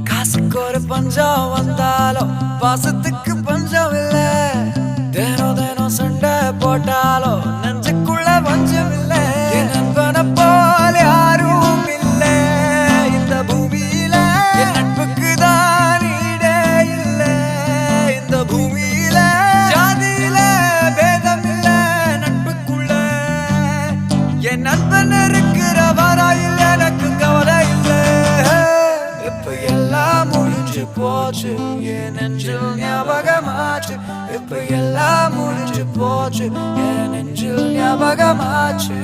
காசுக்கு ஒரு பஞ்சம் வந்தாலும் பாசத்துக்கு பஞ்சம் இல்ல. தினம் தினம் சண்டை போட்டாலும் நெஞ்சுக்குள்ள பஞ்சம் இல்ல. என் நண்பனை போல யாரும் இல்ல இந்த பூமியில. என் நட்புக்கு தான் ஈடே இல்ல இந்த பூமியில. ஜாதியில பேதம் இல்ல நட்புக்குள்ள. என் நண்பன் இருக்கிற வரையில் எனக்கு கவலை இல்ல. இப்ப எல்லாம் முடிஞ்சு போச்சு என் நெஞ்சில் ஞாபகமாச்சு. இப்ப எல்லாம் முடிஞ்சு போச்சு என் நெஞ்சில் ஞாபகமாச்சு.